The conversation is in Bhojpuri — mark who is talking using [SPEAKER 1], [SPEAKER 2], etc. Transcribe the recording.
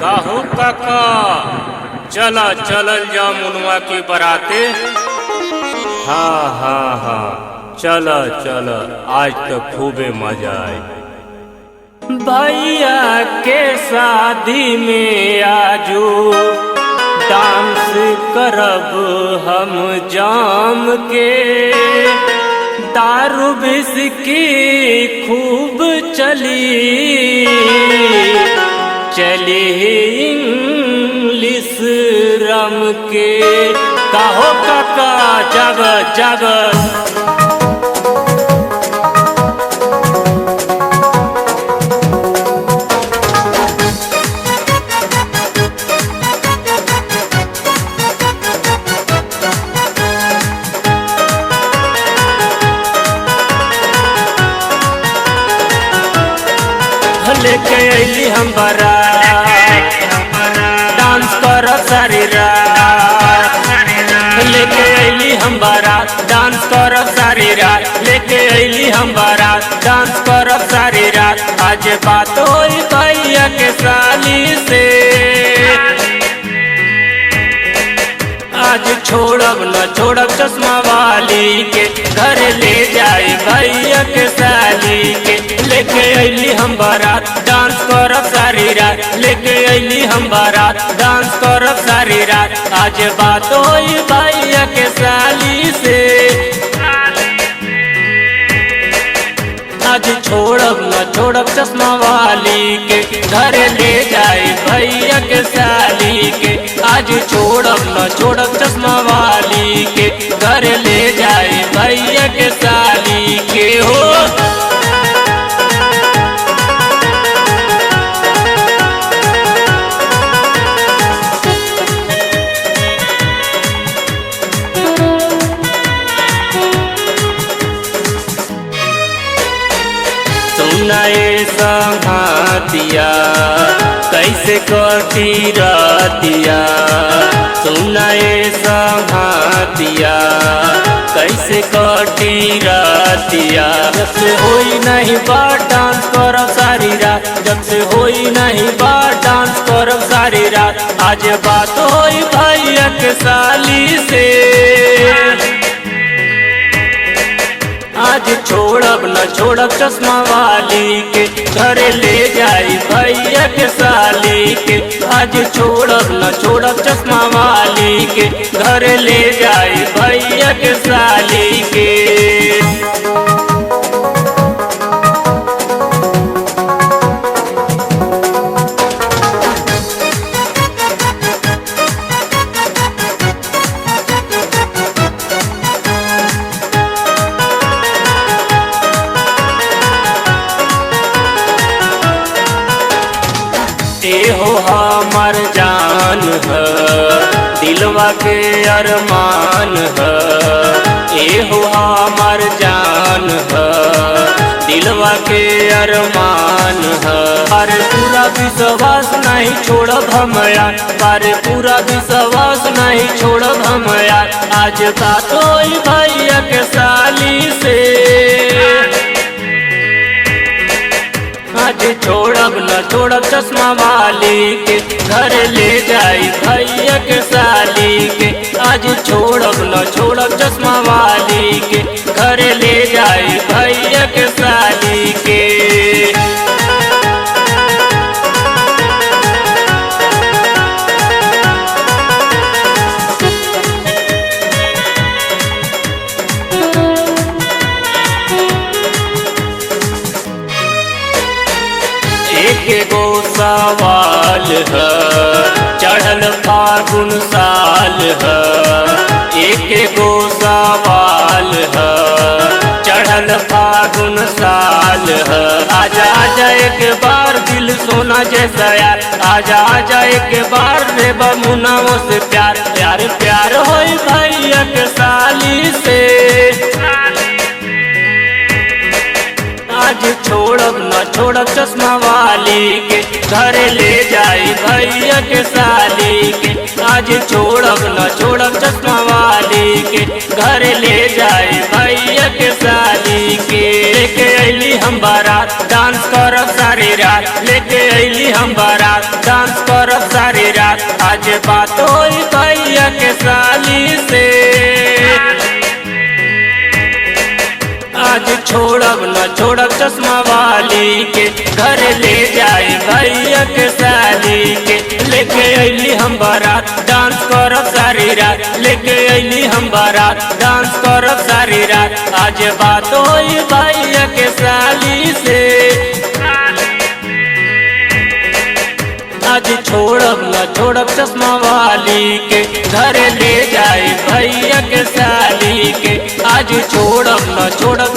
[SPEAKER 1] काहो काका चला चलल जा मुनवा की बराते। हाँ हाँ हाँ चला चला आज तो खूबे मजा आए। भैया के शादी में आजू डांस करब हम जाम के। दारू बिस्की खूब चली इंग्लिश रम के। काहो काका जागत जागत लेके अली हम बारात डांस करब सारी रात। लेके अली हम बारात डांस करब सारी रात। लेके अली हम बारात डांस करब सारी रात। आज बात होई भैया के साली से। आज छोड़ब न छोड़ब चश्मा वाली के। घर ले जाए भैया के साली के। लेके अली हम बारात डांस करब सारी रात। लेके अली हम बारात डांस करब सारी रात। आज बात होई भैया के साली से। आज छोड़ब न छोड़ब चश्मा वाली के। घर ले जाए भैया के साली के। आज छोड़ब न छोड़ब चश्मा वाली के। घर ले जाए भैया के साली के हो। सुनाए संघातिया कैसे कटी रातिया। सुनाए संघातिया कैसे कटी रातिया। जब से होई नहीं बात डांस करब सारी रात। जब से होई नहीं बात डांस करब सारी रात। आज बात होई भैया के साली से। आज छोड़ब न छोड़ब चश्मा वाली के। घर ले जाई भैया के साली के। आज छोड़ब न छोड़ब चश्मा वाली के। घर ले जाई भैया के साली के। हो हमर जान है दिलवा के अरमान है। हो हमर जान है दिलवा के अरमान है। पर पूरा विश्वास नहीं छोड़ब हम यार। पर पूरा विश्वास नहीं छोड़ब हम यार। आज बात होई भैया के साली से। आज छोड़ब न छोड़ब चश्मा वाली के। घर ले जाई भैया के साली के। आज छोड़ब न छोड़ब चश्मा वाली के। घर ले जाई भैया के साली के। एक गो सवाल है चढ़ल फागुन साल है। एक गो सवाल है चढ़ल फागुन साल है। आजा आजा एक बार दिल सोना जैसा यार। आजा आजा एक बार रे बमुनाओ से प्यार। प्यार प्यार होई भैया के साली से। आज छोड़ब न छोड़ब चश्मा वाली के। घर ले जाई भैया के साली के। आज छोड़ब न छोड़ब चश्मा वाली के। घर ले जाई भैया के साली के। लेके अली हम बारात डांस करब सारी रात। लेके अली हम बारात डांस करब आज बात होई भैया के साली से। आज छोड़ब न छोड़ब चश्मा वाली के, घर ले जाए भैया के साली के। लेके अइली हम बारात, डांस करब सारी रात। लेके अइली हम बारात, डांस करब सारी रात। आज बात होई भैया के साली से। आज छोड़ब न छोड़ब चश्मा वाली के, घर ले जाए भैया के साली के। आज छोड़ब न छोड़ब